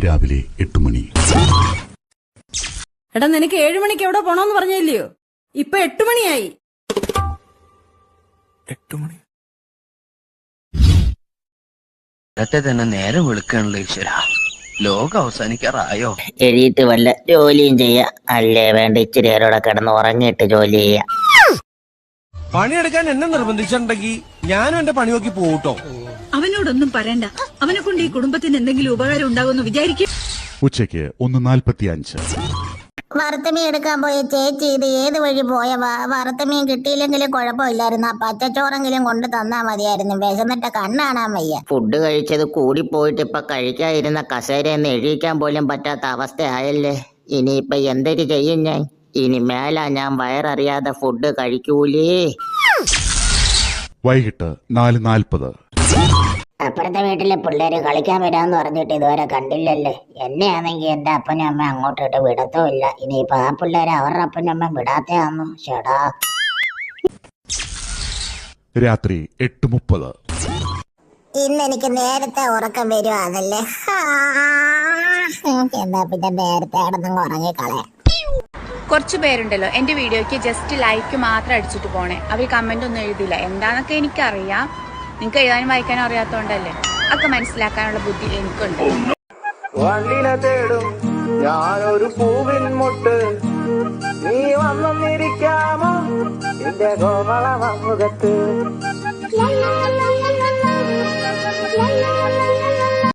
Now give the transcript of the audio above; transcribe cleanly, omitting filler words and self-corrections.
രാവിലെ 8 മണി. എടാ, നിനക്ക് 7 മണിക്ക് എവിടെ പോണോന്ന് പറഞ്ഞില്ലയോ? ഇപ്പൊ 8 മണിയായി. 8 മണി തന്നെ നേരം വെളുക്കാണല്ലോ ഈശ്വര. ലോകം അവസാനിക്കാറായോ? എഴുതിയിട്ട് വല്ല ജോലിയും ചെയ്യാം. അല്ലേ വേണ്ട ഇച്ചിരി നേരോടെ കിടന്ന് ഉറങ്ങിയിട്ട് ജോലി ചെയ്യാം. പണിയെടുക്കാൻ എന്നെ നിർബന്ധിച്ചിട്ടുണ്ടെങ്കിൽ ഞാനും എന്റെ പണി നോക്കി പോട്ടോ. അവനോടൊന്നും പറയണ്ട. അവനെ കൊണ്ട് ഈ കുടുംബത്തിന് എന്തെങ്കിലും ഉപകാരം ഉണ്ടാകുമെന്ന് വിചാരിക്കും. ഉച്ചയ്ക്ക് 1:45. വറുത്തമീൻ എടുക്കാൻ പോയ ചേച്ചി ഇത് ഏത് വഴി പോയ വറുത്തമീൻ കിട്ടിയില്ലെങ്കിലും കുഴപ്പമില്ലായിരുന്നു. ആ പച്ചച്ചോറെങ്കിലും കൊണ്ട് തന്നാ മതിയായിരുന്നു. വിശന്നിട്ട് കണ്ണാണാൻ വയ്യ. ഫുഡ് കഴിച്ചത് കൂടിപ്പോയിട്ട് ഇപ്പൊ കഴിക്കാതിരുന്ന കസേരയെന്ന് എഴുതിക്കാൻ പോലും പറ്റാത്ത അവസ്ഥയായല്ലേ. ഇനിയിപ്പൊ എന്തൊരു ചെയ്യും ഞാൻ? ഇനി മേലാ ഞാൻ വയററിയാതെ ഫുഡ് കഴിക്കൂലേ. വൈകിട്ട് 4:40. അപ്പുറത്തെ വീട്ടിലെ പിള്ളേര് കളിക്കാൻ വരാന്ന് പറഞ്ഞിട്ട് ഇതുവരെ കണ്ടില്ലല്ലേ. എന്നെയാണെങ്കിൽ എന്റെ അപ്പനും അമ്മ അങ്ങോട്ടിട്ട് വിടത്തുമില്ല. ഇനിയിപ്പൊ ആ പിള്ളേരെ അവരുടെ അപ്പനും അമ്മ വിടാത്തയാന്നു. ചേടാ, രാത്രി 8:30. ഇന്ന് എനിക്ക് നേരത്തെ ഉറക്കം വരുവാന്നല്ലേ. എന്നാ പിന്നെ നേരത്തെ കിടന്നങ്ങ് ഉറങ്ങിക്കളയാം. കുറച്ച് പേരുണ്ടല്ലോ എൻ്റെ വീഡിയോയ്ക്ക് ജസ്റ്റ് ലൈക്ക് മാത്രം അടിച്ചിട്ട് പോണേ. അവർ കമന്റ് ഒന്നും എഴുതില്ല. എന്താന്നൊക്കെ എനിക്കറിയാം. നിങ്ങൾക്ക് എഴുതാനും വായിക്കാനും അറിയാത്തോണ്ടല്ലേ. ഒക്കെ മനസ്സിലാക്കാനുള്ള ബുദ്ധി എനിക്കുണ്ട്. വണ്ടിനെ തേടും ഞാനൊരു പൂവിൻ മുട്ട്, നീ വന്നിരിക്കാമോ എന്റെ കോമള മുഖത്ത്.